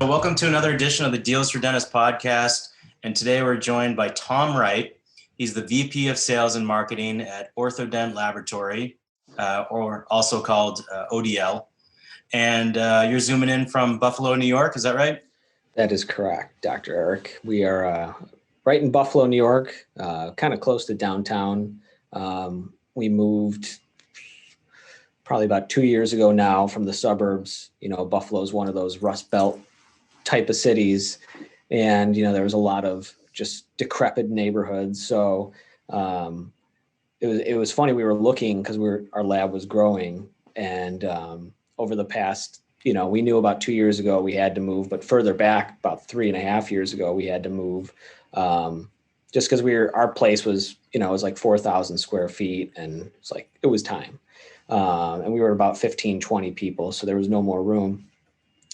So welcome to another edition of the Deals for Dentists podcast. And today we're joined by Tom Wright. He's the VP of Sales and Marketing at Orthodent Laboratory, or also called ODL. And you're zooming in from Buffalo, New York. Is that right? That is correct, Dr. Eric. We are right in Buffalo, New York, kind of close to downtown. We moved probably about 2 years ago now from the suburbs. You know, Buffalo is one of those Rust Belt type of cities. And, you know, there was a lot of just decrepit neighborhoods. So it was funny. We were looking because our lab was growing. And over the past, you know, we knew about 2 years ago we had to move, but further back about 3.5 years ago, we had to move just because our place was, you know, it was like 4,000 square feet and it's like, it was time. And we were about 15, 20 people. So there was no more room.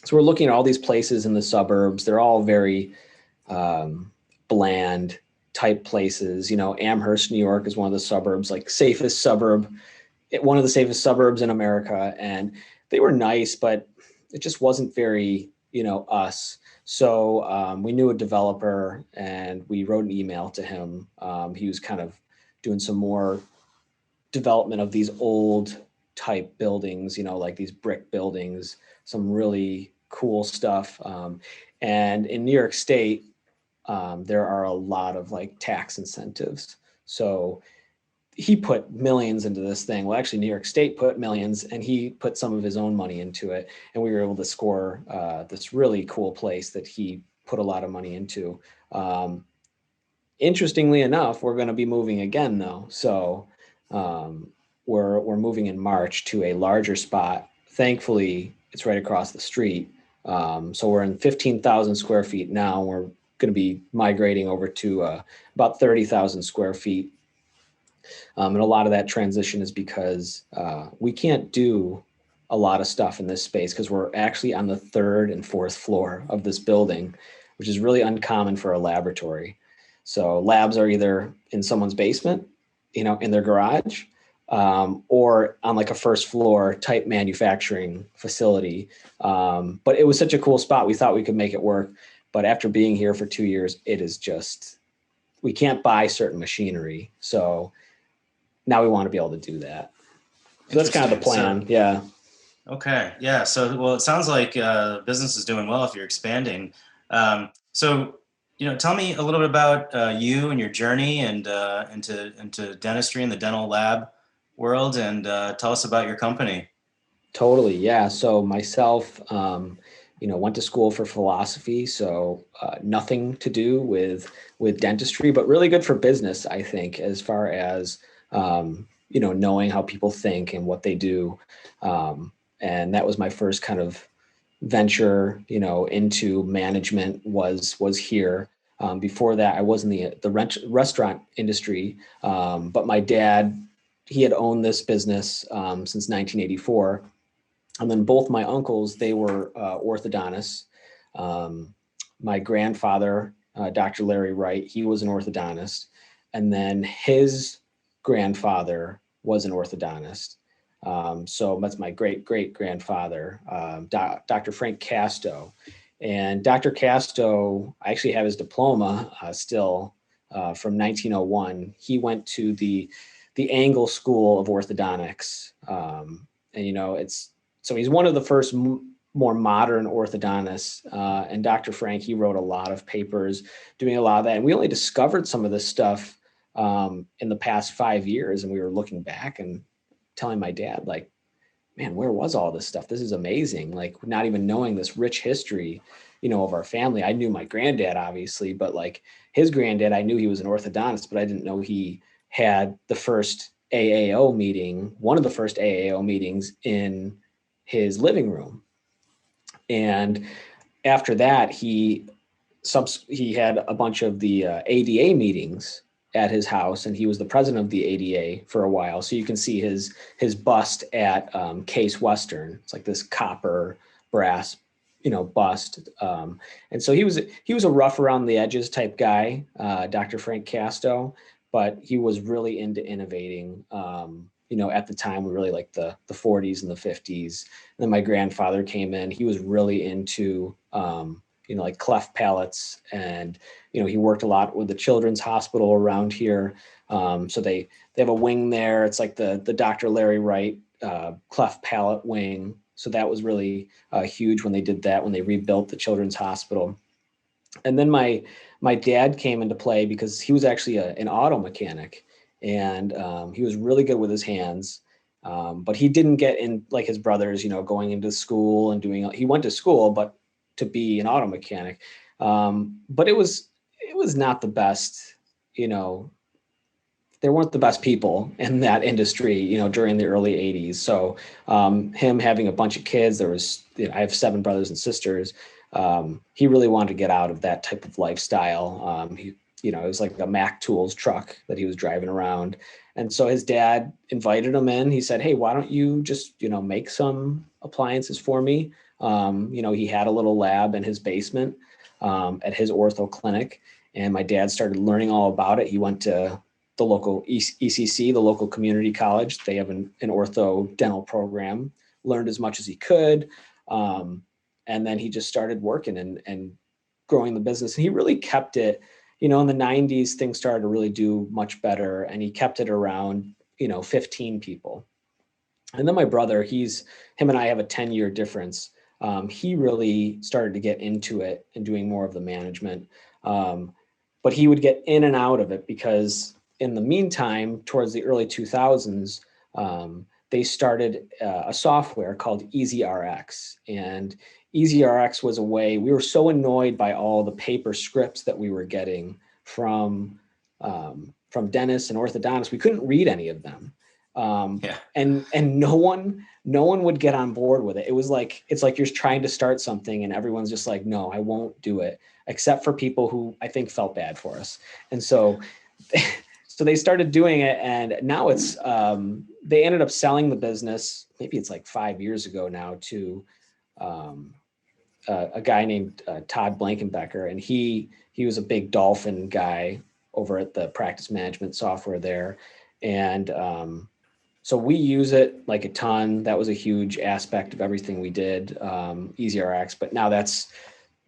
So we're looking at all these places in the suburbs. They're all very bland type places. You know, Amherst, New York is one of the suburbs, like one of the safest suburbs in America. And they were nice, but it just wasn't very, you know, us. So we knew a developer and we wrote an email to him. He was kind of doing some more development of these old type buildings, you know, like these brick buildings, some really cool stuff. And in New York State, there are a lot of like tax incentives. So he put millions into this thing. Well, actually New York State put millions and he put some of his own money into it. And we were able to score this really cool place that he put a lot of money into. Interestingly enough, we're going to be moving again though. So we're moving in March to a larger spot. Thankfully, it's right across the street. So we're in 15,000 square feet now. We're going to be migrating over to about 30,000 square feet. And a lot of that transition is because we can't do a lot of stuff in this space because we're actually on the third and fourth floor of this building, which is really uncommon for a laboratory. So labs are either in someone's basement, you know, in their garage, or on like a first floor type manufacturing facility. But it was such a cool spot. We thought we could make it work. But after being here for 2 years, it is just, we can't buy certain machinery. So now we want to be able to do that. So that's kind of the plan. So, yeah. Okay. Yeah. So, well, it sounds like business is doing well if you're expanding. So, you know, tell me a little bit about you and your journey and into dentistry and the dental lab world, and tell us about your company. Totally. Yeah. So myself, you know, went to school for philosophy. So nothing to do with dentistry, but really good for business, I think, as far as, you know, knowing how people think and what they do. And that was my first kind of venture, you know, into management was here. Before that, I was in the restaurant industry, but my dad, he had owned this business since 1984. And then both my uncles, they were orthodontists. My grandfather, Dr. Larry Wright, he was an orthodontist. And then his grandfather was an orthodontist. So that's my great-great-grandfather, Dr. Frank Casto. And Dr. Casto, I actually have his diploma still from 1901. He went to the Angle School of Orthodontics. And, you know, so he's one of the first more modern orthodontists. And Dr. Frank, he wrote a lot of papers doing a lot of that. And we only discovered some of this stuff in the past 5 years. And we were looking back and telling my dad, like, man, where was all this stuff? This is amazing. Like, not even knowing this rich history, you know, of our family. I knew my granddad, obviously, but like his granddad, I knew he was an orthodontist, but I didn't know he had the first AAO meeting, one of the first AAO meetings in his living room. And after that, he had a bunch of the ADA meetings at his house, and he was the president of the ADA for a while. So you can see his bust at Case Western. It's like this copper brass, you know, bust. And so he was a rough around the edges type guy, Dr. Frank Casto, but he was really into innovating. You know, at the time, we really like the 40s and the 50s. And then my grandfather came in. He was really into like cleft palates. And, he worked a lot with the children's hospital around here. So they have a wing there. It's like the Dr. Larry Wright cleft palate wing. So that was really huge when they did that, when they rebuilt the children's hospital. And then my dad came into play because he was actually an auto mechanic, and he was really good with his hands. But he didn't get in like his brothers, going into school and he went to school, but to be an auto mechanic. But it was not the best, there weren't the best people in that industry, during the early 80s. So him having a bunch of kids, I have 7 brothers and sisters. He really wanted to get out of that type of lifestyle. It was like a Mac Tools truck that he was driving around. And so his dad invited him in. He said, "Hey, why don't you just, make some appliances for me?" He had a little lab in his basement at his ortho clinic. And my dad started learning all about it. He went to the local ECC, the local community college. They have an ortho dental program, learned as much as he could. And then he just started working and growing the business. And he really kept it, in the 90s, things started to really do much better. And he kept it around, 15 people. And then my brother, him and I have a 10-year difference. He really started to get into it and doing more of the management. But he would get in and out of it because in the meantime, towards the early 2000s, they started a software called EasyRx. And EasyRx was a way, we were so annoyed by all the paper scripts that we were getting from dentists and orthodontists. We couldn't read any of them. And no one would get on board with it. It's like you're trying to start something and everyone's just like, "No, I won't do it," except for people who I think felt bad for us. And so they started doing it, and now it's they ended up selling the business. Maybe it's like 5 years ago now to a guy named Todd Blankenbecker, and he was a big Dolphin guy over at the practice management software there, and so we use it like a ton. That was a huge aspect of everything we did, EasyRx, but now that's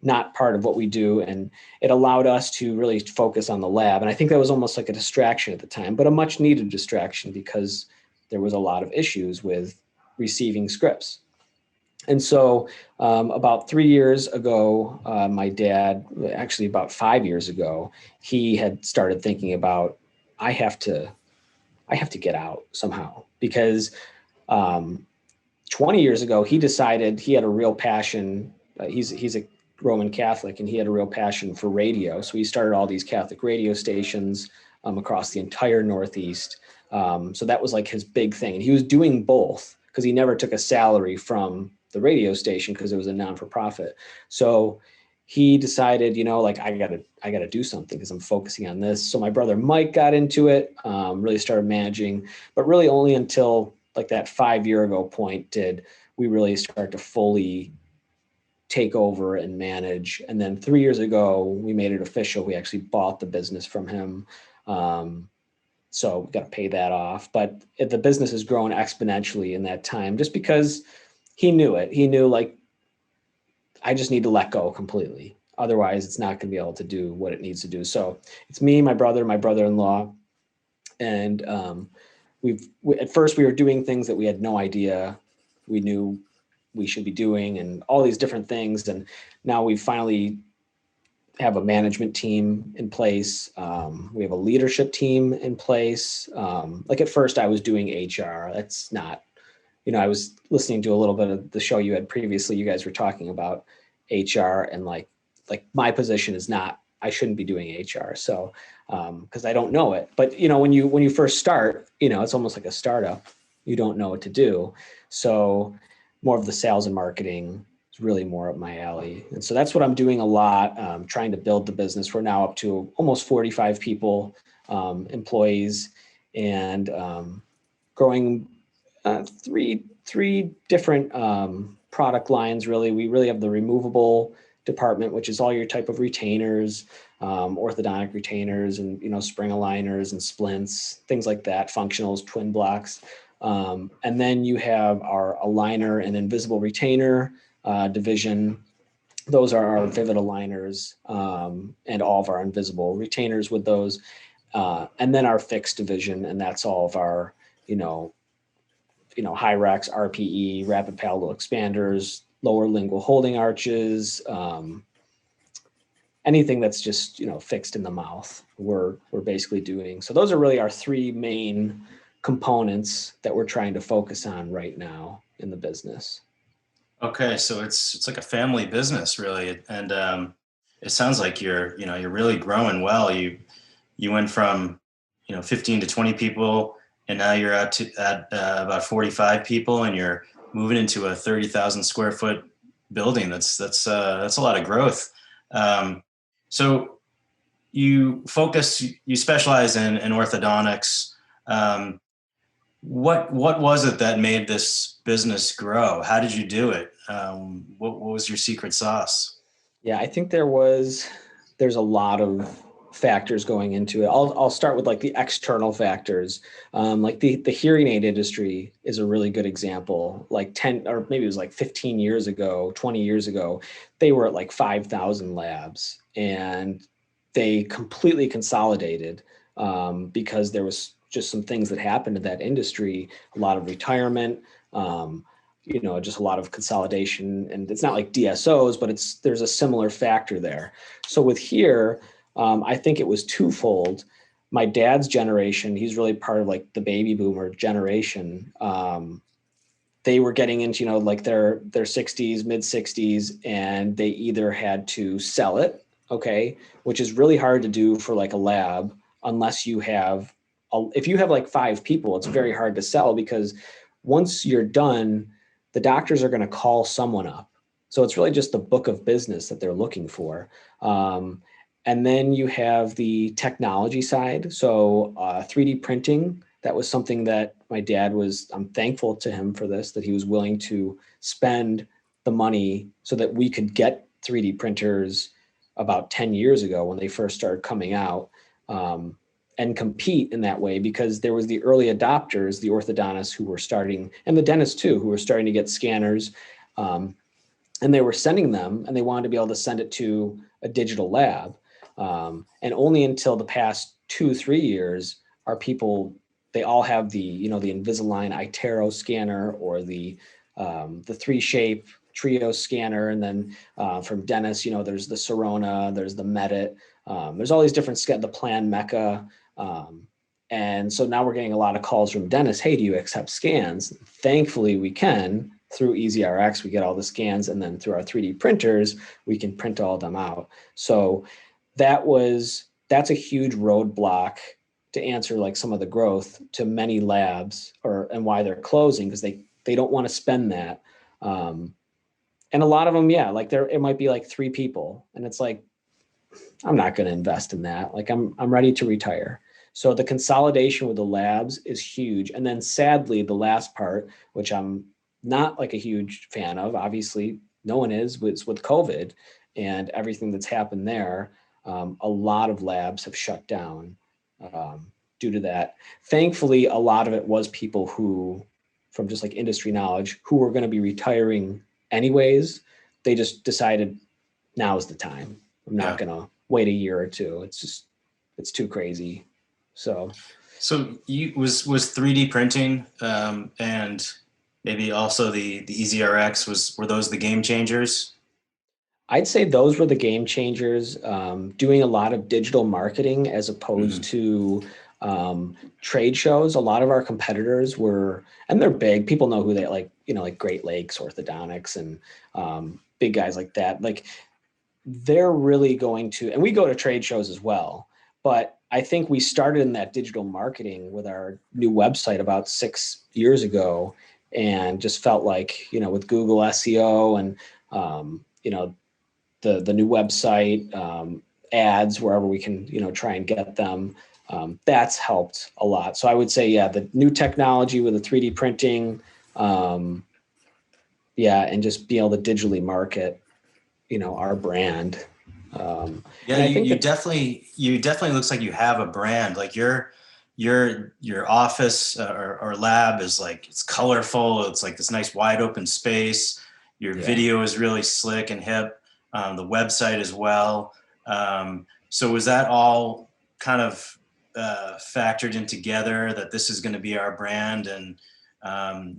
not part of what we do. And it allowed us to really focus on the lab. And I think that was almost like a distraction at the time, but a much needed distraction because there was a lot of issues with receiving scripts. And so about 3 years ago, my dad, actually about 5 years ago, he had started thinking about, I have to get out somehow, because 20 years ago, he decided he had a real passion. He's a Roman Catholic, and he had a real passion for radio. So he started all these Catholic radio stations across the entire Northeast. So that was like his big thing. And he was doing both because he never took a salary from the radio station because it was a non-for-profit. So he decided, I gotta do something because I'm focusing on this. So my brother Mike got into it, really started managing, but really only until like that 5 year ago point did we really start to fully take over and manage. And then 3 years ago, we made it official. We actually bought the business from him. So we got to pay that off. But the business has grown exponentially in that time, just because he knew it. He knew, like, I just need to let go completely. Otherwise, it's not going to be able to do what it needs to do. So it's me, my brother, my brother-in-law. And at first we were doing things that we had no idea we knew we should be doing, and all these different things. And now we finally have a management team in place. We have a leadership team in place. Like at first I was doing HR. That's not, I was listening to a little bit of the show you had previously. You guys were talking about HR, and like my position is not, I shouldn't be doing HR. So, cause I don't know it, but when you first start, it's almost like a startup. You don't know what to do. So more of the sales and marketing is really more up my alley. And so that's what I'm doing a lot, trying to build the business. We're now up to almost 45 people, employees, and growing three different product lines, really. We really have the removable department, which is all your type of retainers, orthodontic retainers, and spring aligners and splints, things like that, functionals, twin blocks. And then you have our aligner and invisible retainer division. Those are our vivid aligners, and all of our invisible retainers with those. And then our fixed division, and that's all of our, Hyrax, RPE, rapid palatal expanders, lower lingual holding arches, anything that's just, fixed in the mouth, we're basically doing. So those are really our three main components that we're trying to focus on right now in the business. Okay, so it's like a family business, really, and it sounds like you're really growing well. You went from 15 to 20 people, and now you're at about 45 people, and you're moving into a 30,000 square foot building. That's a lot of growth. So you specialize in orthodontics. What was it that made this business grow? How did you do it? What was your secret sauce? Yeah, I think there's a lot of factors going into it. I'll start with like the external factors. Like the hearing aid industry is a really good example. Like 10, or maybe it was like 15 years ago, 20 years ago, they were at like 5,000 labs, and they completely consolidated, because there was just some things that happened in that industry, a lot of retirement, just a lot of consolidation. And it's not like DSOs, but there's a similar factor there. So with here, I think it was twofold. My dad's generation, he's really part of like the baby boomer generation. They were getting into, like their 60s, mid 60s, and they either had to sell it, okay, which is really hard to do for like a lab, unless you have, if you have like 5 people, it's very hard to sell, because once you're done, the doctors are going to call someone up. So it's really just the book of business that they're looking for. And then you have the technology side. So 3D printing, that was something that my dad I'm thankful to him for this, that he was willing to spend the money so that we could get 3D printers about 10 years ago when they first started coming out, and compete in that way, because there was the early adopters, the orthodontists who were starting, and the dentists too, who were starting to get scanners, and they were sending them, and they wanted to be able to send it to a digital lab. And only until the past 2-3 years are people, they all have the, the Invisalign iTero scanner, or the 3Shape Trio scanner. And then from dentists, there's the Sirona, there's the Medit, there's all these different the Plan Mecca. And so now we're getting a lot of calls from dentists. Hey, do you accept scans? Thankfully we can. Through EasyRx, we get all the scans, and then through our 3D printers, we can print all of them out. So that's a huge roadblock to answer like some of the growth to many labs, and why they're closing, because they don't want to spend that. And a lot of them, yeah, like it might be like 3 people, and it's like, I'm not going to invest in that. Like I'm ready to retire. So the consolidation with the labs is huge. And then sadly, the last part, which I'm not like a huge fan of, obviously no one is, with COVID and everything that's happened there. A lot of labs have shut down due to that. Thankfully, a lot of it was people who, from just like industry knowledge, who were going to be retiring anyways. They just decided now is the time. I'm not going to wait a year or two. It's too crazy. So was 3D printing and maybe also the EasyRx, were those the game changers? I'd say those were the game changers. Doing a lot of digital marketing as opposed to trade shows. A lot of our competitors were, and they're big. People know who they like. Like Great Lakes Orthodontics and big guys like that. Like they're really going to, and we go to trade shows as well. But I think we started in that digital marketing with our new website about 6 years ago, and just felt like, with Google SEO and, the new website, ads, wherever we can, try and get them. That's helped a lot. So I would say, yeah, the new technology with the 3D printing, and just be able to digitally market, our brand. You definitely looks like you have a brand. Like your office or lab is like, it's colorful. It's like this nice wide open space. Your video is really slick and hip. the website as well. So was that all kind of factored in together that this is going to be our brand? And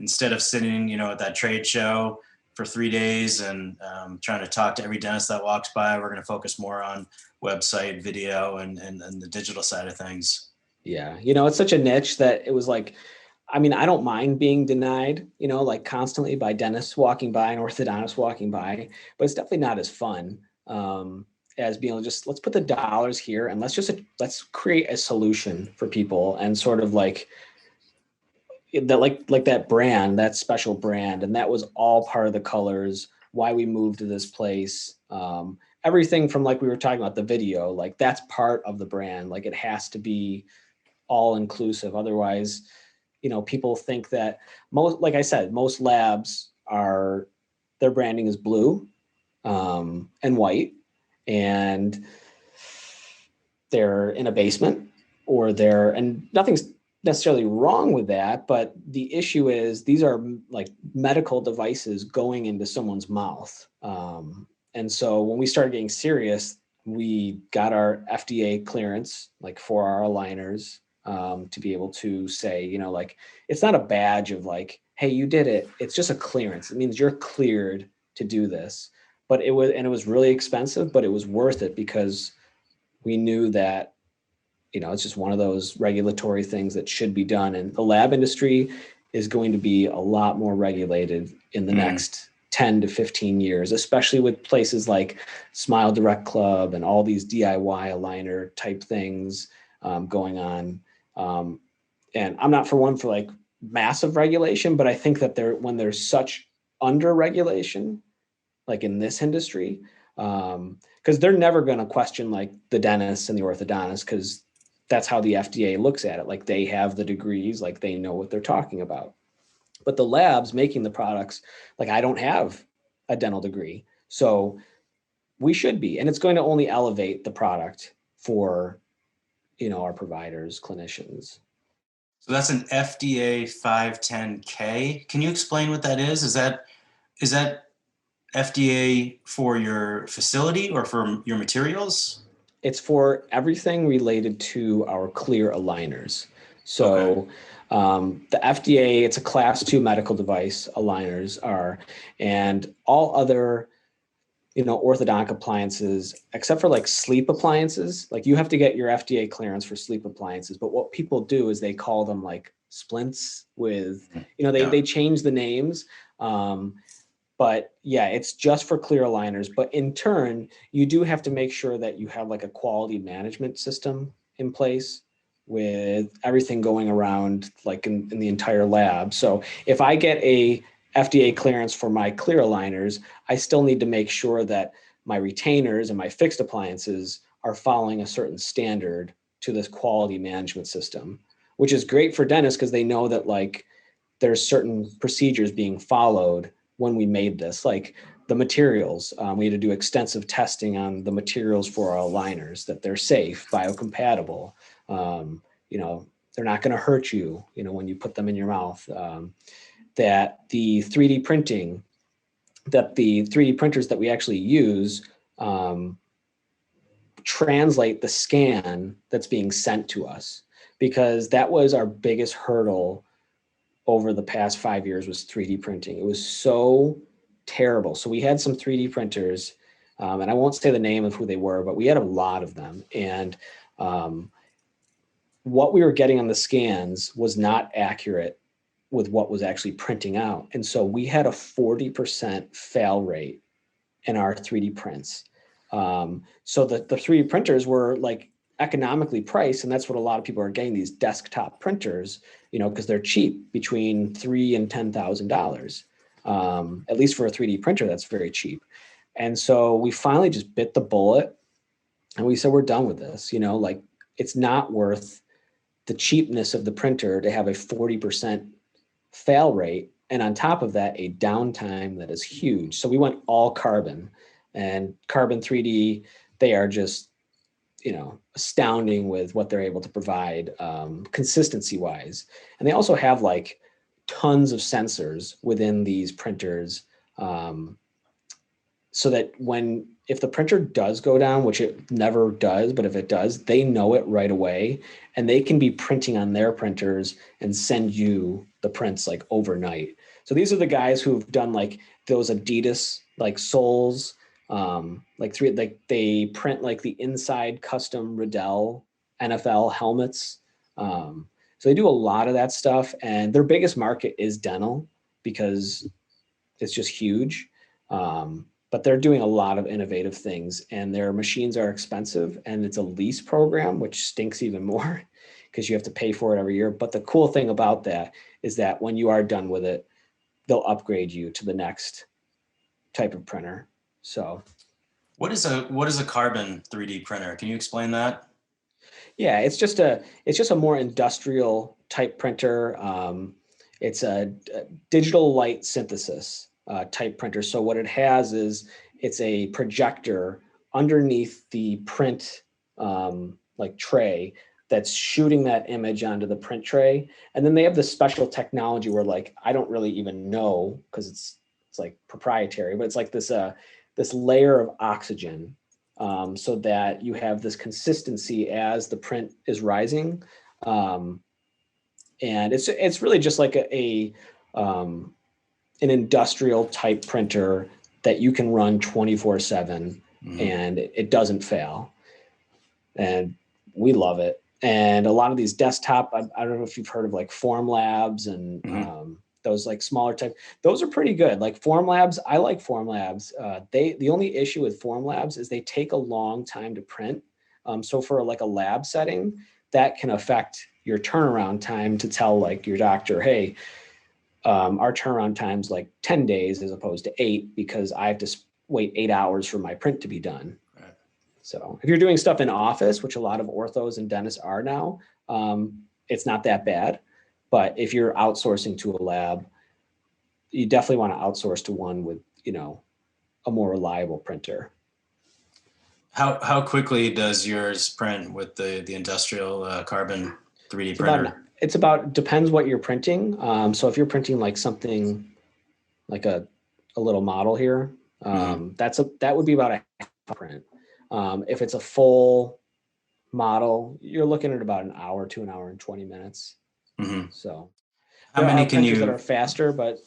instead of sitting, at that trade show for 3 days and trying to talk to every dentist that walks by, we're going to focus more on website, video, and the digital side of things. Yeah. It's such a niche that it was like, I mean, I don't mind being denied, like constantly by dentists walking by and orthodontists walking by, but it's definitely not as fun as being able to just, let's put the dollars here and let's create a solution for people, and sort of like that, like that brand, that special brand. And that was all part of the colors, why we moved to this place. Everything from, like we were talking about the video, like that's part of the brand. Like it has to be all inclusive. Otherwise, people think that like I said, most labs their branding is blue and white, and they're in a basement, and nothing's necessarily wrong with that. But the issue is these are like medical devices going into someone's mouth. And so when we started getting serious, we got our FDA clearance, like for our aligners, to be able to say, like, it's not a badge of like, hey, you did it. It's just a clearance. It means you're cleared to do this. But it was really expensive, but it was worth it because we knew that, it's just one of those regulatory things that should be done. And the lab industry is going to be a lot more regulated in the next 10 to 15 years, especially with places like Smile Direct Club and all these DIY aligner type things going on. And I'm not for like massive regulation, but I think that when there's such under regulation, like in this industry, because they're never going to question like the dentists and the orthodontists, because that's how the FDA looks at it. Like they have the degrees, like they know what they're talking about. But the labs making the products, like I don't have a dental degree, so we should be, and it's going to only elevate the product for, our providers, clinicians. So that's an FDA 510K. Can you explain what that is? Is that FDA for your facility or for your materials? It's for everything related to our clear aligners. So the FDA, it's a class 2 medical device, aligners are, and all other, orthodontic appliances, except for like sleep appliances, like you have to get your FDA clearance for sleep appliances. But what people do is they call them like splints with, they change the names. But yeah, it's just for clear aligners. But in turn, you do have to make sure that you have like a quality management system in place with everything going around like in the entire lab. So if I get a FDA clearance for my clear aligners, I still need to make sure that my retainers and my fixed appliances are following a certain standard to this quality management system, which is great for dentists because they know that like there's certain procedures being followed when we made this, like the materials. We had to do extensive testing on the materials for our aligners, that they're safe, biocompatible. They're not going to hurt you, when you put them in your mouth. That the 3D printing, that the 3D printers that we actually use translate the scan that's being sent to us, because that was our biggest hurdle over the past 5 years, was 3D printing. It was so terrible. So we had some 3D printers, and I won't say the name of who they were, but we had a lot of them. And what we were getting on the scans was not accurate with what was actually printing out. And so we had a 40% fail rate in our 3D prints. So the 3D printers were like economically priced, and that's what a lot of people are getting, these desktop printers, because they're cheap, between $3,000 and $10,000. At least for a 3D printer, that's very cheap. And so we finally just bit the bullet, and we said, we're done with this. Like it's not worth the cheapness of the printer to have a 40% fail rate, and on top of that, a downtime that is huge. So we went all carbon, and Carbon 3D, they are just, astounding with what they're able to provide consistency wise. And they also have like tons of sensors within these printers, so that when if the printer does go down, which it never does, but if it does, they know it right away, and they can be printing on their printers and send you the prints like overnight. So these are the guys who've done like those Adidas like soles, like they print like the inside custom Riddell NFL helmets. So they do a lot of that stuff, and their biggest market is dental because it's just huge. But they're doing a lot of innovative things, and their machines are expensive, and it's a lease program, which stinks even more because you have to pay for it every year. But the cool thing about that is that when you are done with it, they'll upgrade you to the next type of printer. So what is a carbon 3D printer? Can you explain that? yeah, it's just a more industrial type printer. It's a digital light synthesis type printer. So what it has is it's a projector underneath the print like tray that's shooting that image onto the print tray. And then they have this special technology where like, I don't really even know because it's like proprietary, but it's like this layer of oxygen so that you have this consistency as the print is rising. And it's really just like an industrial type printer that you can run 24/7 and it doesn't fail. And we love it. And a lot of these desktop, I don't know if you've heard of like Formlabs and those like smaller type, those are pretty good. Like Formlabs, I like Formlabs. The only issue with Formlabs is they take a long time to print. So for like a lab setting, that can affect your turnaround time to tell like your doctor, hey, our turnaround time's like 10 days as opposed to 8 because I have to wait 8 hours for my print to be done. Right. So if you're doing stuff in office, which a lot of orthos and dentists are now, it's not that bad. But if you're outsourcing to a lab, you definitely want to outsource to one with, a more reliable printer. How quickly does yours print with the industrial carbon 3D printer? Depends what you're printing. So if you're printing like something like a little model here, that would be about a half print. If it's a full model, you're looking at about an hour to an hour and 20 minutes. So how many can you that are faster, but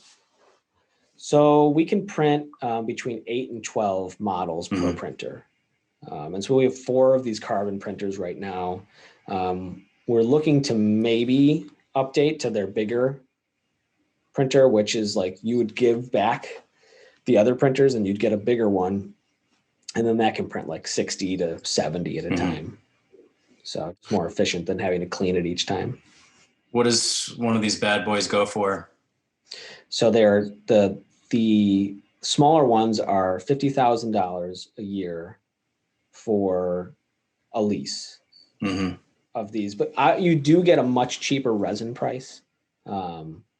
so we can print between 8 and 12 models per printer. And so we have 4 of these carbon printers right now. We're looking to maybe update to their bigger printer, which is like you would give back the other printers and you'd get a bigger one. And then that can print like 60 to 70 at a time. So it's more efficient than having to clean it each time. What does one of these bad boys go for? So they're the smaller ones are $50,000 a year for a lease of these, but you do get a much cheaper resin price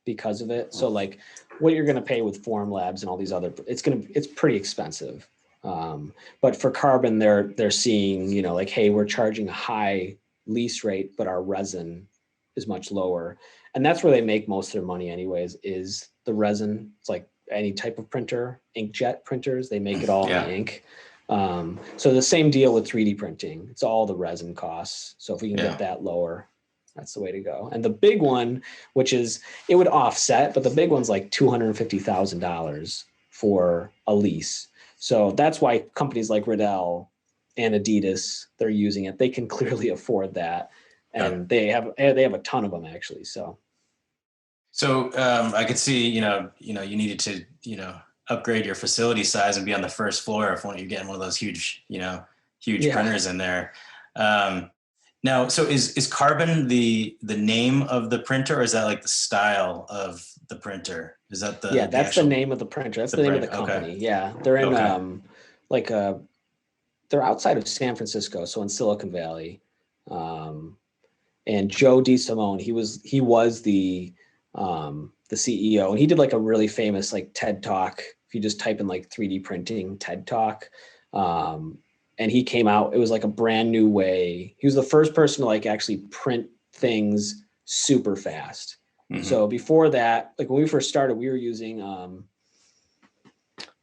because of it. So like what you're going to pay with Formlabs and all these other, it's pretty expensive. But for carbon, they're seeing, like, hey, we're charging a high lease rate, but our resin is much lower. And that's where they make most of their money anyways, is the resin. It's like any type of printer, inkjet printers, they make it all in the ink. So the same deal with 3D printing. It's all the resin costs. So if we can get that lower, that's the way to go. And the big one, which is, it would offset, but the big one's like $250,000 for a lease. So that's why companies like Riddell and Adidas, they're using it. They can clearly afford that. And they have a ton of them actually. So I could see, you needed to, upgrade your facility size and be on the first floor if you're getting one of those huge printers in there. Now, so is carbon the name of the printer, or is that like the style of the printer? Is that that's the name of the printer. That's the name of the company. Okay. Yeah. They're in they're outside of San Francisco. So in Silicon Valley. And Joe DeSimone, he was the CEO, and he did like a really famous like TED Talk. If you just type in like 3D printing TED Talk, and he came out, it was like a brand new way. He was the first person to like actually print things super fast. So before that, like when we first started, we were using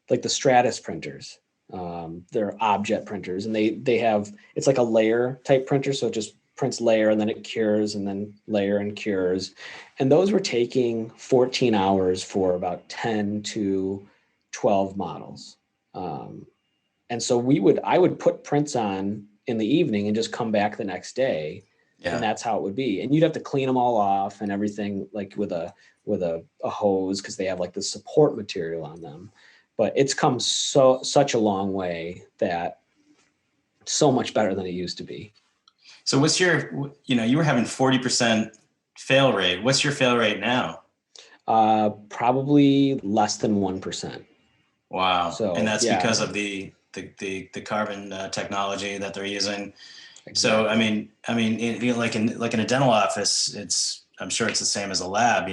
like the Stratus printers. They're objet printers, and they have, it's like a layer type printer. So it just prints layer and then it cures, and then layer and cures. And those were taking 14 hours for about 10 to 12 models. And so I would put prints on in the evening and just come back the next day. Yeah. And that's how it would be. And you'd have to clean them all off and everything, like with a hose, because they have like the support material on them. But it's come such a long way, that so much better than it used to be. So what's your, you were having 40% fail rate. What's your fail rate now? Probably less than 1%. Wow. So, and that's yeah. because of the carbon technology that they're using. Exactly. So, I mean, like in a dental office, I'm sure it's the same as a lab,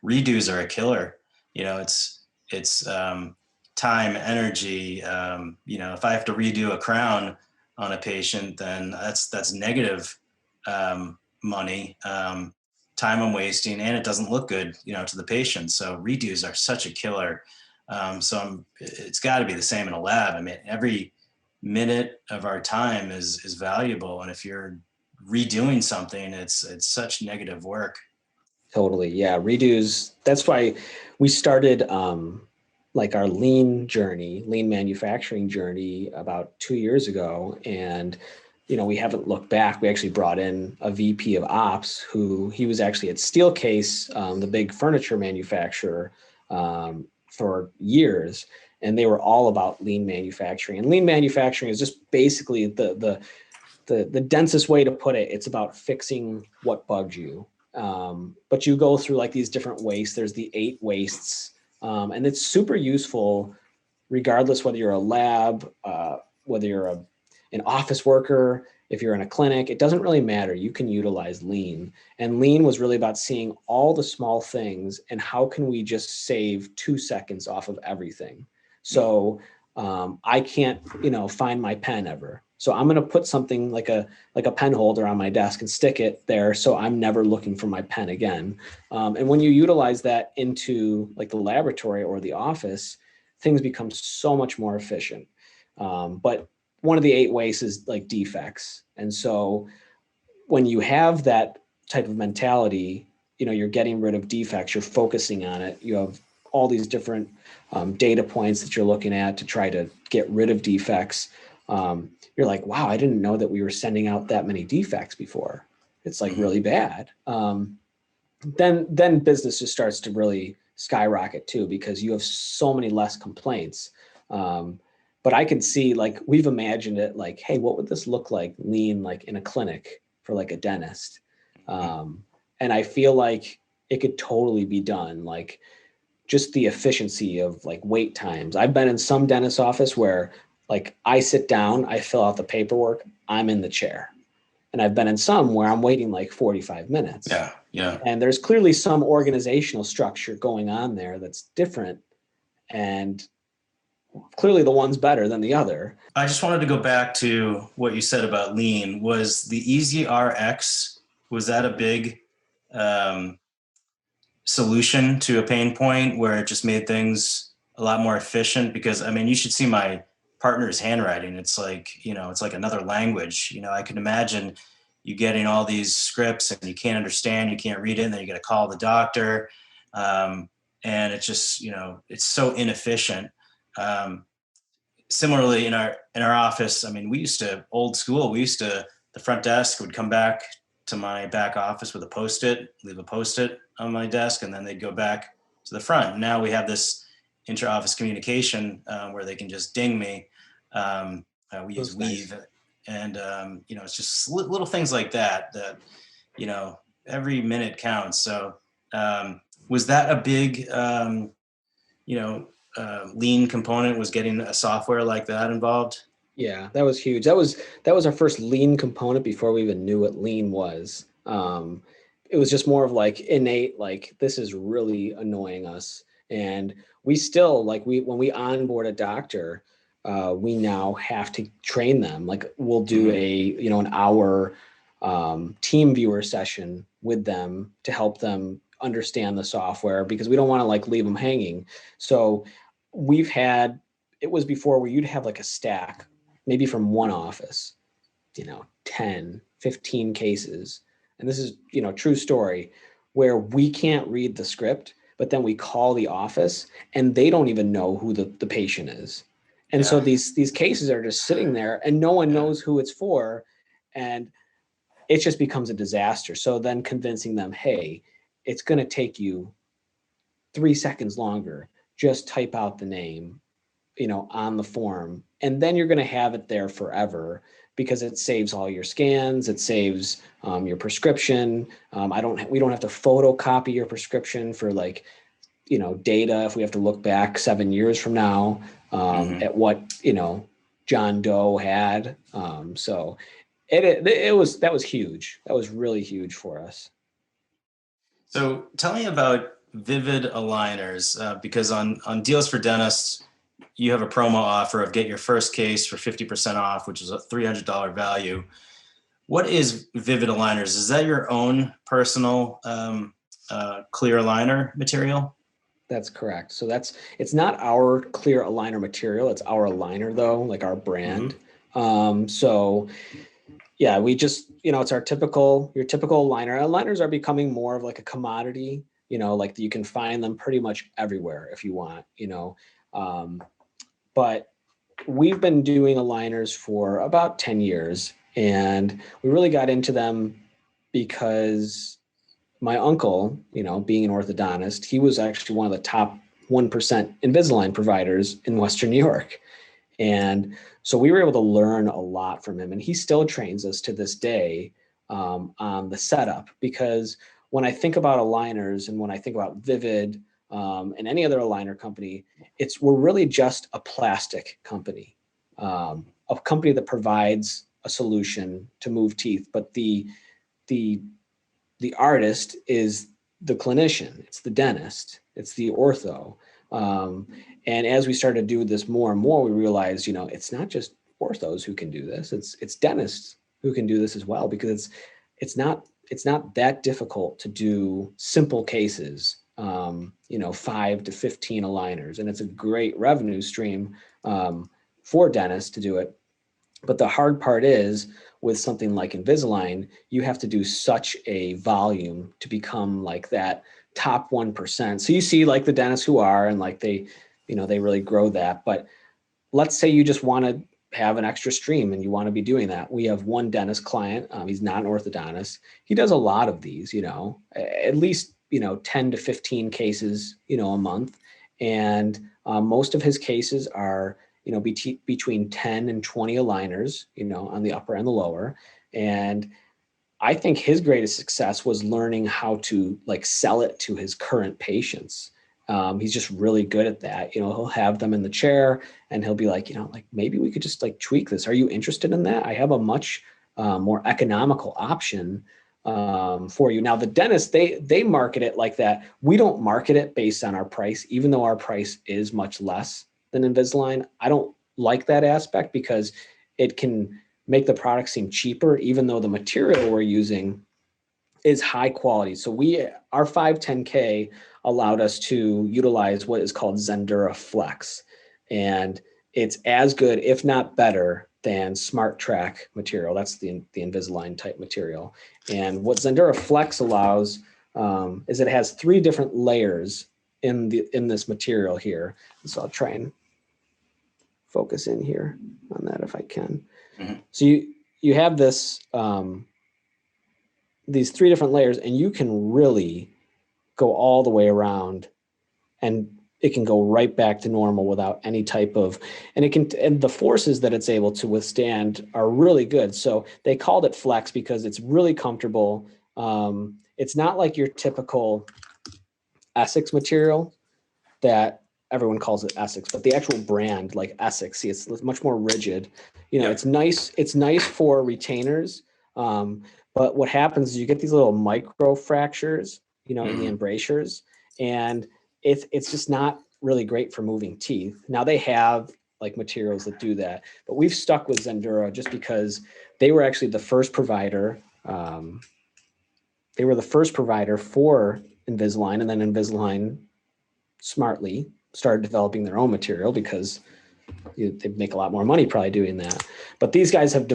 redos are a killer. It's time, energy. If I have to redo a crown on a patient, then that's negative money, time I'm wasting, and it doesn't look good, to the patient. So redos are such a killer. It's got to be the same in a lab. I mean, every minute of our time is valuable, and if you're redoing something, it's such negative work. Totally. Yeah. Redos. That's why we started like our lean manufacturing journey about 2 years ago. And, we haven't looked back. We actually brought in a VP of ops he was actually at Steelcase, the big furniture manufacturer, for years. And they were all about lean manufacturing. And lean manufacturing is just basically the densest way to put it. It's about fixing what bugs you. But you go through like these different wastes. There's the 8 wastes, and it's super useful regardless whether you're a lab, whether you're an office worker, if you're in a clinic. It doesn't really matter. You can utilize lean. And lean was really about seeing all the small things and how can we just save 2 seconds off of everything. So I can't, find my pen ever. So I'm going to put something like a pen holder on my desk and stick it there, so I'm never looking for my pen again. And when you utilize that into like the laboratory or the office, things become so much more efficient. But one of the 8 wastes is like defects. And so when you have that type of mentality, you're getting rid of defects, you're focusing on it. You have all these different data points that you're looking at to try to get rid of defects. You're like, wow, I didn't know that we were sending out that many defects before. It's like really bad. Then business just starts to really skyrocket too, because you have so many less complaints. But I can see, like, we've imagined it like, hey, what would this look like lean, like in a clinic for like a dentist? And I feel like it could totally be done. Like just the efficiency of like wait times. I've been in some dentist office where like I sit down, I fill out the paperwork, I'm in the chair. And I've been in some where I'm waiting like 45 minutes. Yeah. And there's clearly some organizational structure going on there that's different. And clearly the one's better than the other. I just wanted to go back to what you said about lean. Was the Easy RX, was that a big solution to a pain point where it just made things a lot more efficient? Because I mean, you should see my partner's handwriting. It's like, it's like another language. I can imagine you getting all these scripts and you can't understand, you can't read it, and then you got to call the doctor. And it's just, it's so inefficient. Similarly in our office, I mean, old school, the front desk would come back to my back office with leave a Post-it on my desk, and then they'd go back to the front. Now we have this inter-office communication where they can just ding me. We use Weave, and it's just little things like that every minute counts. So was that a big lean component, was getting a software like that involved? Yeah, that was huge. That was our first lean component before we even knew what lean was. It was just more of like innate, like this is really annoying us. And we still when we onboard a doctor, we now have to train them. Like we'll do an hour team viewer session with them to help them understand the software, because we don't want to like leave them hanging. So we've had it was before where you'd have like a stack, maybe from one office, 10, 15 cases. And this is, true story, where we can't read the script, but then we call the office and they don't even know who the patient is. And so these cases are just sitting there and no one knows who it's for. And it just becomes a disaster. So then convincing them, hey, it's going to take you 3 seconds longer. Just type out the name, on the form, and then you're going to have it there forever because it saves all your scans. It saves your prescription. We don't have to photocopy your prescription for data. If we have to look back 7 years from now at what, John Doe had. So that was huge. That was really huge for us. So tell me about Vivid Aligners, because on Deals for Dentists, you have a promo offer of get your first case for 50% off, which is a $300 value. What is Vivid Aligners? Is that your own personal clear aligner material? That's correct. So it's not our clear aligner material. It's our aligner though, like our brand. So yeah, we just, it's your typical aligner. Aligners are becoming more of like a commodity, like you can find them pretty much everywhere if you want, but we've been doing aligners for about 10 years and we really got into them because my uncle, being an orthodontist, he was actually one of the top 1% Invisalign providers in Western New York. And so we were able to learn a lot from him. And he still trains us to this day on the setup, because when I think about aligners and when I think about Vivid and any other aligner company, we're really just a plastic company, a company that provides a solution to move teeth. But the artist is the clinician, it's the dentist, it's the ortho. And as we started to do this more and more, we realized, it's not just orthos who can do this. It's dentists who can do this as well, because it's not that difficult to do simple cases, 5 to 15 aligners. And it's a great revenue stream for dentists to do it. But the hard part is with something like Invisalign, you have to do such a volume to become like that top 1%. So you see like the dentists who are, and like they really grow that. But let's say you just want to have an extra stream and you want to be doing that. We have one dentist client. He's not an orthodontist. He does a lot of these, at least, 10 to 15 cases, a month. And most of his cases are, between 10 and 20 aligners, on the upper and the lower. And I think his greatest success was learning how to sell it to his current patients. He's just really good at that. He'll have them in the chair and he'll be like, maybe we could just tweak this. Are you interested in that? I have a much more economical option for you. Now the dentists, they market it like that. We don't market it based on our price, even though our price is much less than Invisalign. I don't like that aspect because it can make the product seem cheaper, even though the material we're using is high quality. So our 510K allowed us to utilize what is called Xendura Flex. And it's as good, if not better, than Smart Track material. That's the Invisalign type material. And what Xendura Flex allows is it has 3 different layers in this material here. So I'll try and focus in here on that if I can. Mm-hmm. So you have this these 3 different layers, and you can really go all the way around, and it can go right back to normal without any type of, and the forces that it's able to withstand are really good. So they called it Flex because it's really comfortable. It's not like your typical Essex material that everyone calls it Essex, but the actual brand, like Essex, see, it's much more rigid. It's nice. It's nice for retainers. But what happens is you get these little micro fractures, in the embrasures, and it's just not really great for moving teeth. Now they have materials that do that, but we've stuck with Xendura just because they were actually the first provider. They were the first provider for Invisalign, and then Invisalign smartly started developing their own material because they make a lot more money probably doing that. But these guys have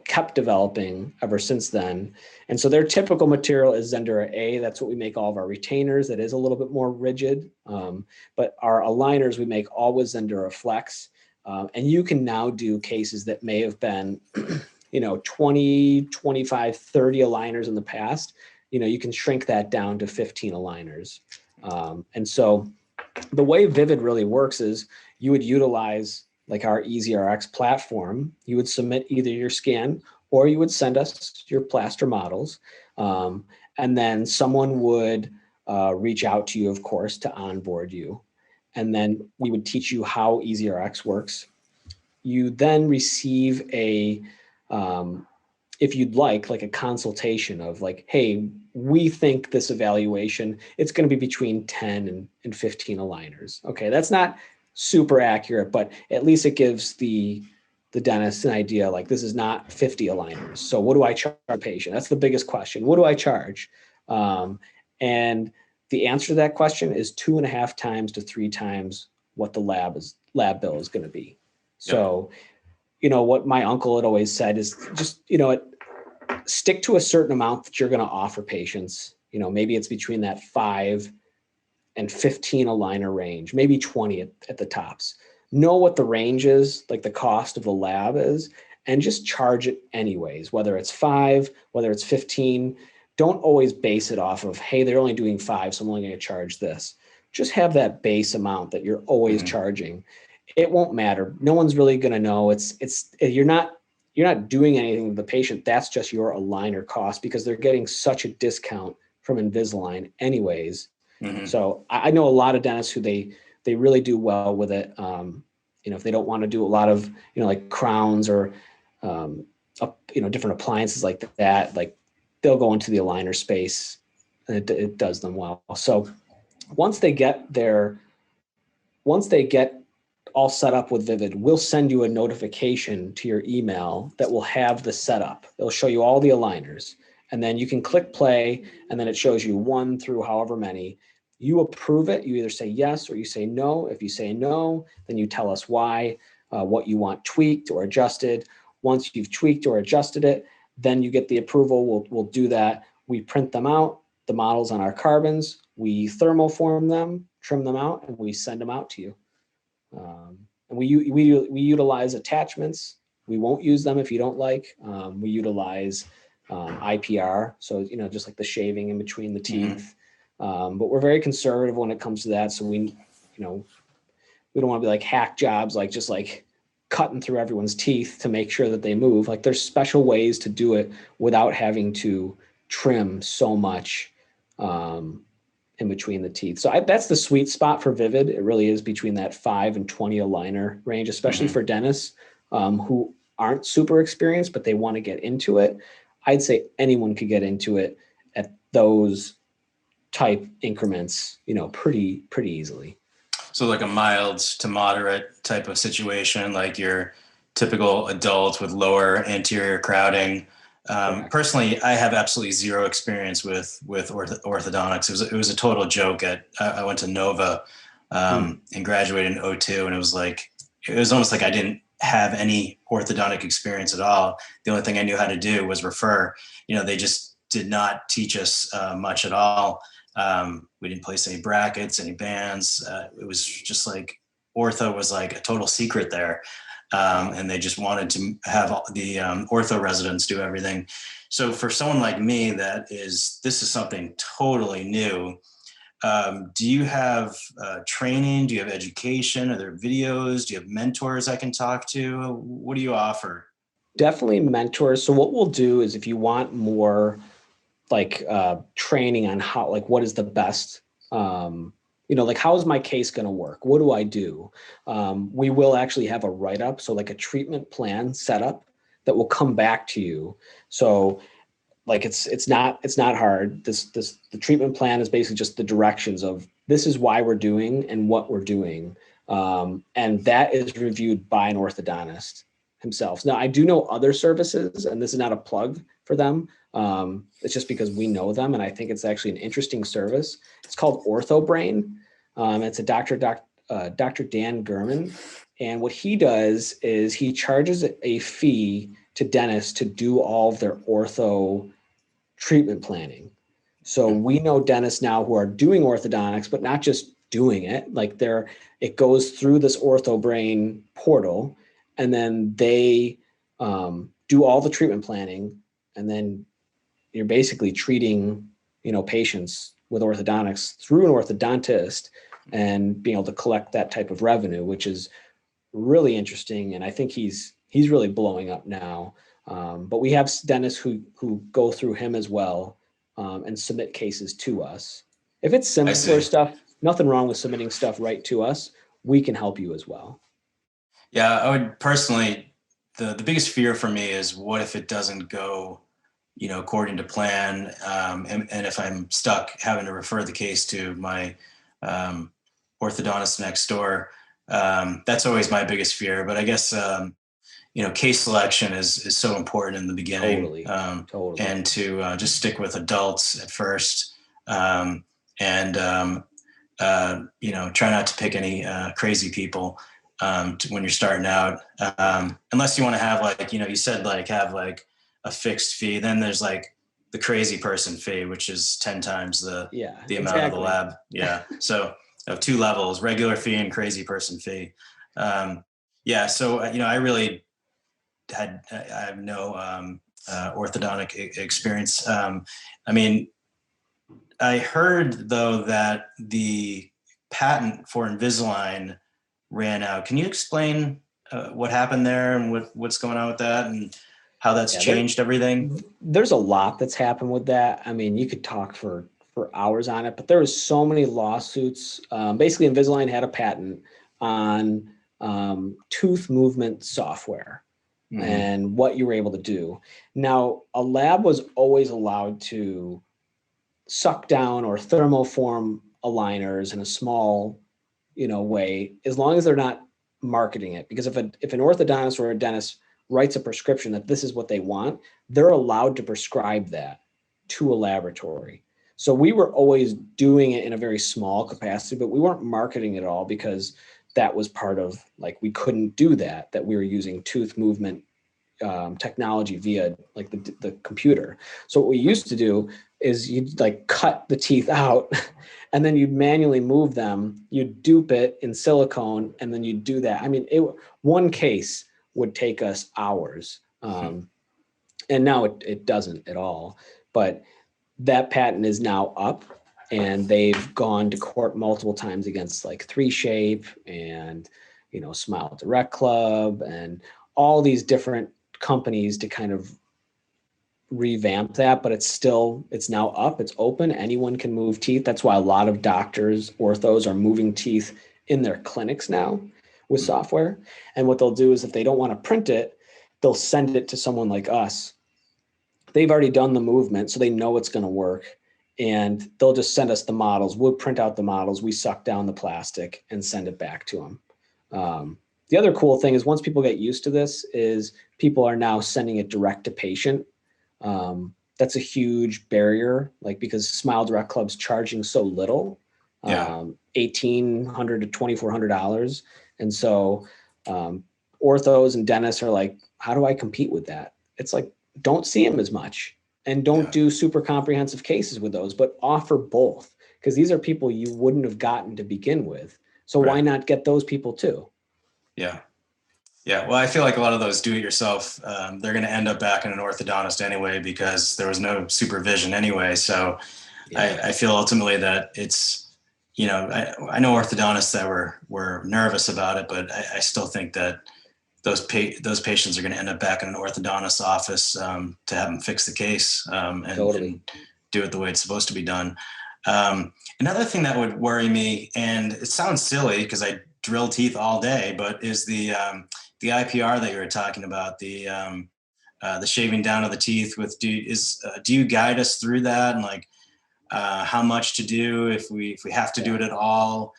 kept developing ever since then. And so their typical material is Xendura A. That's what we make all of our retainers. That is a little bit more rigid. But our aligners, we make all with Xendura Flex. And you can now do cases that may have been, 20, 25, 30 aligners in the past. You can shrink that down to 15 aligners. And so the way Vivid really works is you would utilize like our EasyRx platform. You would submit either your scan or you would send us your plaster models. And then someone would reach out to you, of course, to onboard you. And then we would teach you how EasyRx works. You then receive if you'd like a consultation of like, hey, we think this evaluation, it's going to be between 10 and 15 aligners. Okay, that's not super accurate, but at least it gives the dentist an idea, like this is not 50 aligners. So what do I charge a patient? That's the biggest question. What do I charge? And the answer to that question is 2.5 times to 3 times what the lab bill is going to be. So, what my uncle had always said is just, stick to a certain amount that you're going to offer patients. Maybe it's between that 5 and 15 aligner range, maybe 20 at the tops. Know what the range is, like the cost of the lab is, and just charge it anyways, whether it's 5, whether it's 15. Don't always base it off of, hey, they're only doing 5, so I'm only going to charge this. Just have that base amount that you're always charging. It won't matter. No one's really going to know. You're not doing anything to the patient. That's just your aligner cost because they're getting such a discount from Invisalign anyways. So I know a lot of dentists who they really do well with it. If they don't want to do a lot of, like crowns or, different appliances like that, like they'll go into the aligner space and it does them well. So once they get all set up with Vivid, we'll send you a notification to your email that will have the setup. It'll show you all the aligners, and then you can click play, and then it shows you 1 through however many. You approve it. You either say yes or you say no. If you say no, then you tell us why, what you want tweaked or adjusted. Once you've tweaked or adjusted it, then you get the approval. We'll do that. We print them out, the models on our carbons. We thermoform them, trim them out, and we send them out to you. And we utilize attachments. We won't use them if you don't like. We utilize IPR, so just like the shaving in between the teeth. But we're very conservative when it comes to that. So we don't want to be like hack jobs, like just like cutting through everyone's teeth to make sure that they move. Like there's special ways to do it without having to trim so much in between the teeth. So that's the sweet spot for Vivid. It really is between that 5 and 20 aligner range, especially for dentists who aren't super experienced, but they want to get into it. I'd say anyone could get into it at those type increments, pretty easily. So like a mild to moderate type of situation, like your typical adult with lower anterior crowding. Personally, I have absolutely zero experience with orthodontics. It was a total joke. I went to Nova and graduated in 2002, and it was almost like I didn't have any orthodontic experience at all. The only thing I knew how to do was refer. They just did not teach us much at all. We didn't place any brackets, any bands. It was just like ortho was like a total secret there. And they just wanted to have the ortho residents do everything. So for someone like me, this is something totally new. Do you have training? Do you have education? Are there videos? Do you have mentors I can talk to? What do you offer? Definitely mentors. So what we'll do is if you want more like training on how, like what is the best, like how is my case going to work? What do I do? We will actually have a write-up. So like a treatment plan set up that will come back to you. So like it's not hard. The treatment plan is basically just the directions of this is why we're doing and what we're doing. And that is reviewed by an orthodontist himself. Now I do know other services, and this is not a plug for them. It's just because we know them, and I think it's actually an interesting service. It's called OrthoBrain. It's a Dr. Dan Gurman. And what he does is he charges a fee to dentists to do all of their ortho treatment planning. So we know dentists now who are doing orthodontics, but not just doing it. Like it goes through this OrthoBrain portal, and then they do all the treatment planning, and then you're basically treating, patients with orthodontics through an orthodontist and being able to collect that type of revenue, which is really interesting. And I think he's really blowing up now. But we have dentists who go through him as well, and submit cases to us. If it's simpler stuff, nothing wrong with submitting stuff right to us. We can help you as well. Yeah, I would personally, the biggest fear for me is what if it doesn't go, according to plan, and if I'm stuck having to refer the case to my orthodontist next door. That's always my biggest fear. But I guess case selection is so important in the beginning. Totally. And to just stick with adults at first, and try not to pick any crazy people when you're starting out, unless you want to have you said have a fixed fee. Then there's the crazy person fee, which is 10 times the amount of the lab. Yeah. So 2 levels: regular fee and crazy person fee. So I really I have no orthodontic experience. I heard though that the patent for Invisalign ran out. Can you explain what happened there and what's going on with that and how that's changed everything? There's a lot that's happened with that. You could talk for hours on it, but there was so many lawsuits. Basically, Invisalign had a patent on tooth movement software. Mm-hmm. And what you were able to do. Now, a lab was always allowed to suck down or thermoform aligners in a small, way, as long as they're not marketing it. Because if an orthodontist or a dentist writes a prescription that this is what they want, they're allowed to prescribe that to a laboratory. So we were always doing it in a very small capacity, but we weren't marketing it at all because that was part of we couldn't do that we were using tooth movement technology via the computer. So what we used to do is you'd cut the teeth out and then you'd manually move them, you'd dupe it in silicone, and then you'd do that. One case would take us hours. And now it doesn't at all, but that patent is now up. And they've gone to court multiple times against 3Shape and, Smile Direct Club and all these different companies to kind of revamp that. But it's now up, it's open. Anyone can move teeth. That's why a lot of doctors, orthos, are moving teeth in their clinics now with software. And what they'll do is if they don't want to print it, they'll send it to someone like us. They've already done the movement, so they know it's going to work. And they'll just send us the models. We'll print out the models. We suck down the plastic and send it back to them. The other cool thing is once people get used to this is people are now sending it direct to patient. That's a huge barrier, because Smile Direct Club's charging so little, $1,800 to $2,400. And so orthos and dentists are how do I compete with that? It's don't see them as much. And don't do super comprehensive cases with those, but offer both, because these are people you wouldn't have gotten to begin with. So why not get those people too? Yeah. Yeah. Well, I feel like a lot of those do-it-yourself, they're going to end up back in an orthodontist anyway, because there was no supervision anyway. So I feel ultimately that it's, I know orthodontists that were nervous about it, but I still think that those patients are going to end up back in an orthodontist's office to have them fix the case and do it the way it's supposed to be done. Another thing that would worry me, and it sounds silly because I drill teeth all day, but is the IPR that you were talking about, the shaving down of the teeth with do you guide us through that and how much to do if we have to do it at all?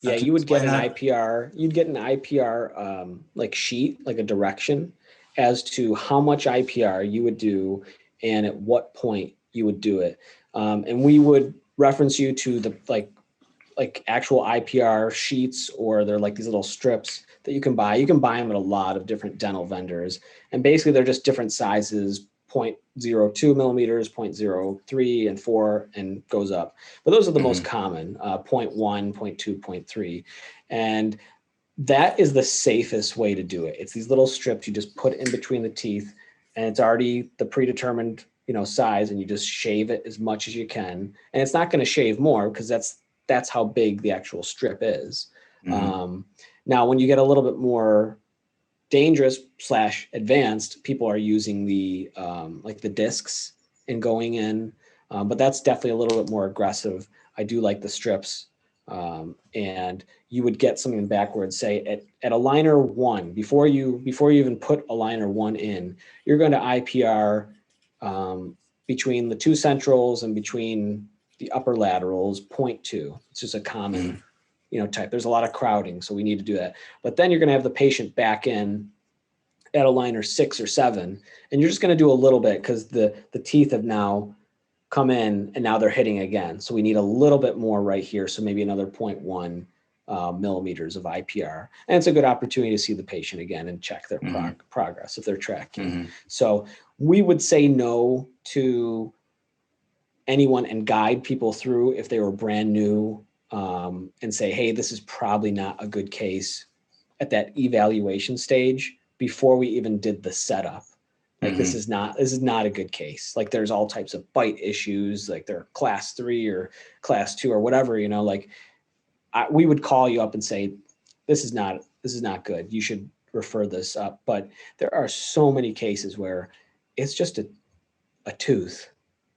You would get an IPR. You'd get an IPR sheet, a direction as to how much IPR you would do and at what point you would do it. And we would reference you to the like actual IPR sheets, or they're like these little strips that you can buy. You can buy them at a lot of different dental vendors. And basically they're just different sizes, 0.02 millimeters, 0.03 and 4, and goes up. But those are the most common, 0.1, 0.2, 0.3. And that is the safest way to do it. It's these little strips you just put in between the teeth, and it's already the predetermined, size, and you just shave it as much as you can. And it's not going to shave more because that's how big the actual strip is. Now, when you get a little bit more dangerous / advanced, people are using the like the discs and going in, but that's definitely a little bit more aggressive. I do like the strips, and you would get something backwards. Say at aligner 1, before you even put aligner 1 in, you're going to IPR between the 2 centrals and between the upper laterals 0.2. It's just a common type. There's a lot of crowding, so we need to do that. But then you're going to have the patient back in at aligner 6 or 7, and you're just going to do a little bit because the teeth have now come in and now they're hitting again. So we need a little bit more right here. So maybe another 0.1 millimeters of IPR. And it's a good opportunity to see the patient again and check their progress if they're tracking. So we would say no to anyone and guide people through if they were brand new, and say, hey, this is probably not a good case at that evaluation stage before we even did the setup. Like this is not a good case. Like there's all types of bite issues, like they're class 3 or class 2 or whatever, like we would call you up and say, this is not good. You should refer this up. But there are so many cases where it's just a tooth.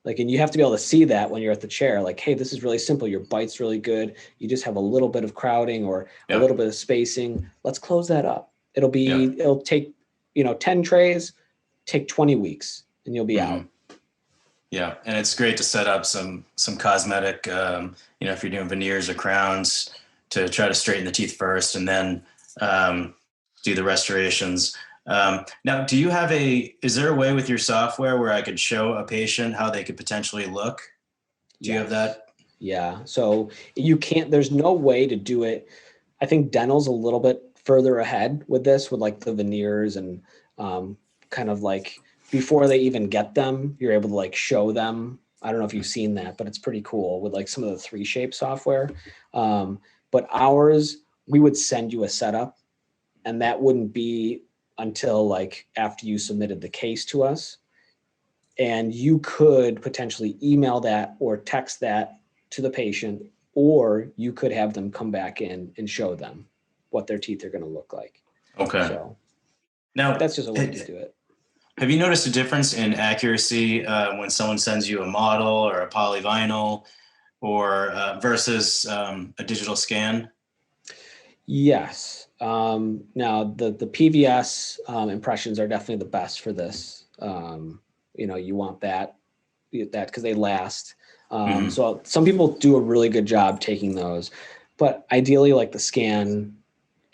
Like, and you have to be able to see that when you're at the chair, like, hey, this is really simple. Your bite's really good. You just have a little bit of crowding or a little bit of spacing. Let's close that up. It'll take, 10 trays, take 20 weeks and you'll be out. Yeah. And it's great to set up some cosmetic, if you're doing veneers or crowns, to try to straighten the teeth first and then do the restorations. Now, is there a way with your software where I could show a patient how they could potentially look? Do you have that? Yeah. So you can't, there's no way to do it. I think dental's a little bit further ahead with this, with like the veneers and kind of like before they even get them, you're able to like show them. I don't know if you've seen that, but it's pretty cool with like some of the 3Shape software. But ours, we would send you a setup, and that wouldn't be until like after you submitted the case to us. And you could potentially email that or text that to the patient, or you could have them come back in and show them what their teeth are going to look like. Okay. So now that's just a way to do it. Have you noticed a difference in accuracy when someone sends you a model or a polyvinyl or versus a digital scan? Yes. Now the PVS impressions are definitely the best for this. You want that because they last. So some people do a really good job taking those, but ideally like the scan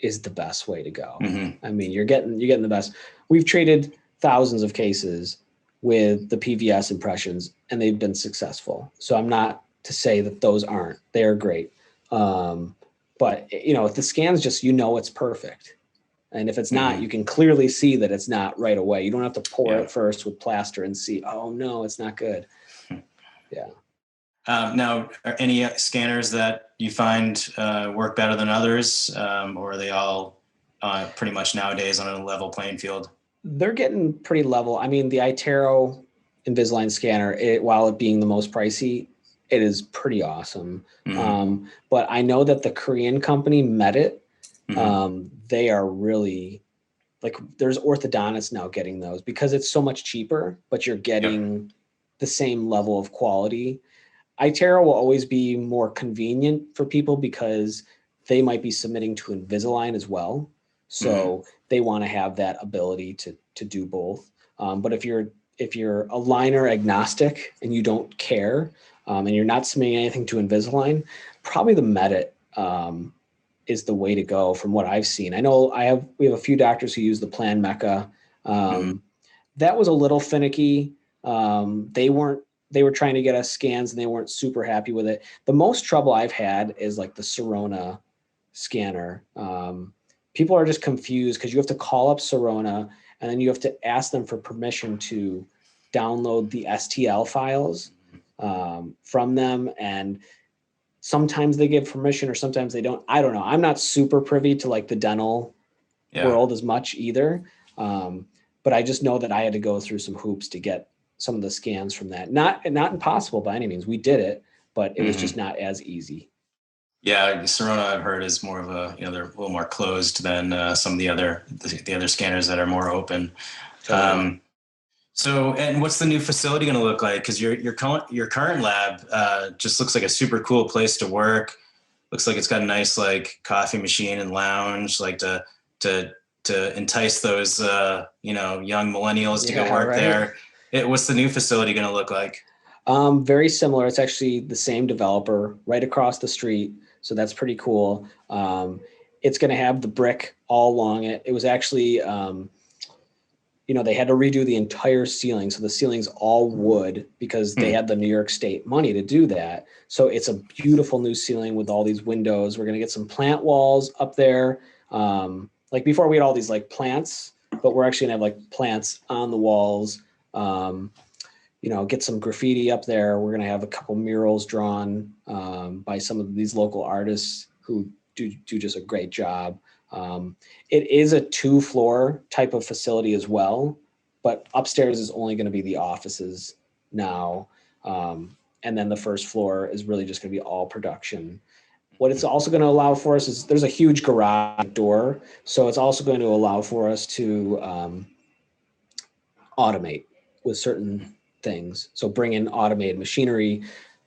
is the best way to go. I mean, you're getting the best. We've treated thousands of cases with the PVS impressions and they've been successful. So I'm not to say that those aren't, they are great. But if the scan's just, it's perfect. And if it's not, you can clearly see that it's not right away. You don't have to pour it first with plaster and see, oh no, it's not good. Yeah. Now, are any scanners that you find work better than others, or are they all pretty much nowadays on a level playing field? They're getting pretty level. I mean, the iTero Invisalign scanner, while it being the most pricey, it is pretty awesome. But I know that the Korean company Medit, they are really like, there's orthodontists now getting those because it's so much cheaper, but you're getting the same level of quality. iTero will always be more convenient for people because they might be submitting to Invisalign as well. So they want to have that ability to do both. But if you're aligner agnostic and you don't care, and you're not submitting anything to Invisalign, probably the Medit is the way to go from what I've seen. I know we have a few doctors who use the Plan Mecca. That was a little finicky. They weren't they were trying to get us scans and they weren't super happy with it. The most trouble I've had is like the Sirona scanner. People are just confused because you have to call up Sirona and then you have to ask them for permission to download the STL files from them. And sometimes they give permission or sometimes they don't. I don't know. I'm not super privy to like the dental world as much either. But I just know that I had to go through some hoops to get some of the scans from that. Not impossible by any means. We did it, but it was just not as easy. Yeah, Sirona I've heard is more of a, they're a little more closed than some of the other scanners that are more open. Totally. So, and what's the new facility going to look like? Because your current lab just looks like a super cool place to work. Looks like it's got a nice like coffee machine and lounge, like to entice those young millennials to go work there. What's the new facility going to look like? Very similar. It's actually the same developer right across the street. So that's pretty cool. It's going to have the brick all along it. It was actually, they had to redo the entire ceiling. So the ceiling's all wood because they had the New York State money to do that. So it's a beautiful new ceiling with all these windows. We're going to get some plant walls up there. Like before we had all these like plants, but we're actually going to have like plants on the walls. Get some graffiti up there. We're going to have a couple murals drawn by some of these local artists who do just a great job. It is a 2-floor type of facility as well, but upstairs is only going to be the offices now. And then the first floor is really just going to be all production. What it's also going to allow for us is there's a huge garage door. So it's also going to allow for us to automate with certain things. So bring in automated machinery,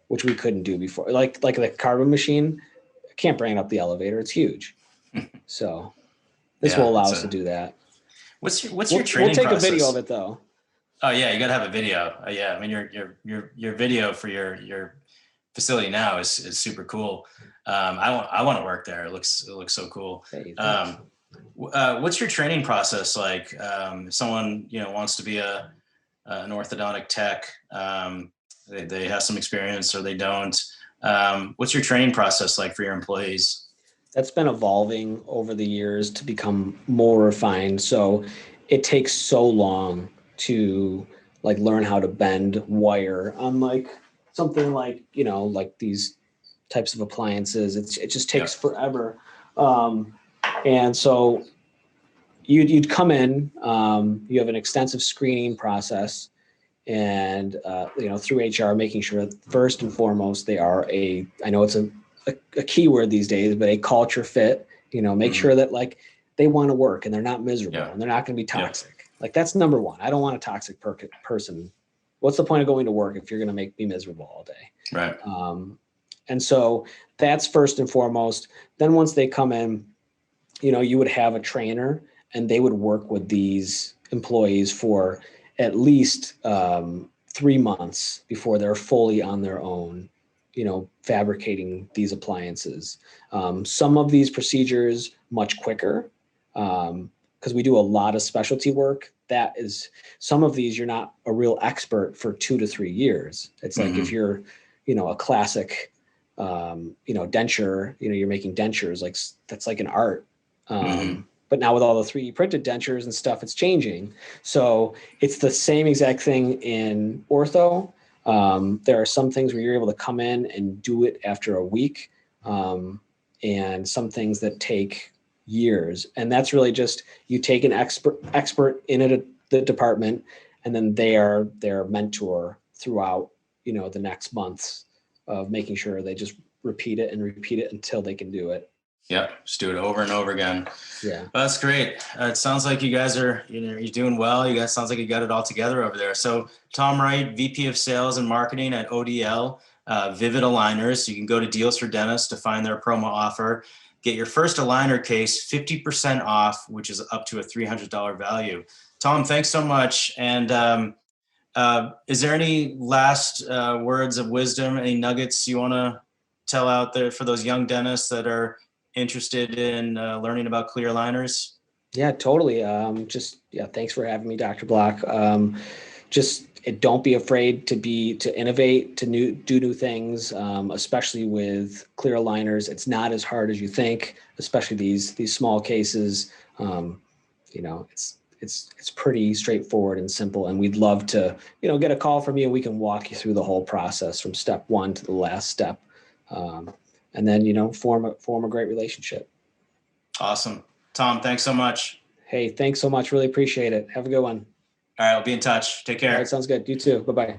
which we couldn't do before. Like the carbon machine, I can't bring it up the elevator. It's huge. So this will allow us to do that. What's your training process? We'll take a video of it though. Oh yeah, you got to have a video. Yeah, I mean your video for your facility now is super cool. I want to work there. It looks so cool. Hey, what's your training process like? If someone wants to be an orthodontic tech, they have some experience or they don't. What's your training process like for your employees? That's been evolving over the years to become more refined. So it takes so long to like learn how to bend wire on like something like, like these types of appliances. It just takes forever. And so you'd come in, you have an extensive screening process and, through HR, making sure that first and foremost, they are I know it's a keyword these days, but a culture fit, make sure that like they want to work and they're not miserable and they're not going to be toxic. Like that's number one. I don't want a toxic person. What's the point of going to work if you're going to make me miserable all day? Right. And so that's first and foremost. Then once they come in, you would have a trainer and they would work with these employees for at least 3 months before they're fully on their own, fabricating these appliances. Some of these procedures much quicker because we do a lot of specialty work. That is, some of these you're not a real expert for 2 to 3 years. It's like if you're, a classic, denture, you're making dentures, like that's like an art. But now with all the 3D printed dentures and stuff, it's changing. So it's the same exact thing in ortho. There are some things where you're able to come in and do it after a week, and some things that take years. And that's really just you take an expert in the department, and then they are their mentor throughout, the next months of making sure they just repeat it until they can do it. Yeah, just do it over and over again. Yeah, well, that's great. It sounds like you guys are, you're doing well. You guys sounds like you got it all together over there. So Tom Wright, VP of Sales and Marketing at ODL, Vivid Aligners. You can go to Deals for Dentists to find their promo offer. Get your first aligner case 50% off, which is up to a $300 value. Tom, thanks so much. And is there any last words of wisdom, any nuggets you want to tell out there for those young dentists that are interested in learning about clear aligners? Yeah, totally. Thanks for having me, Dr. Block. don't be afraid to innovate, to do new things, especially with clear aligners. It's not as hard as you think, especially these small cases. It's pretty straightforward and simple. And we'd love to, get a call from you and we can walk you through the whole process from step one to the last step. And then, form a great relationship. Awesome. Tom, thanks so much. Hey, thanks so much. Really appreciate it. Have a good one. All right. I'll be in touch. Take care. All right. Sounds good. You too. Bye-bye.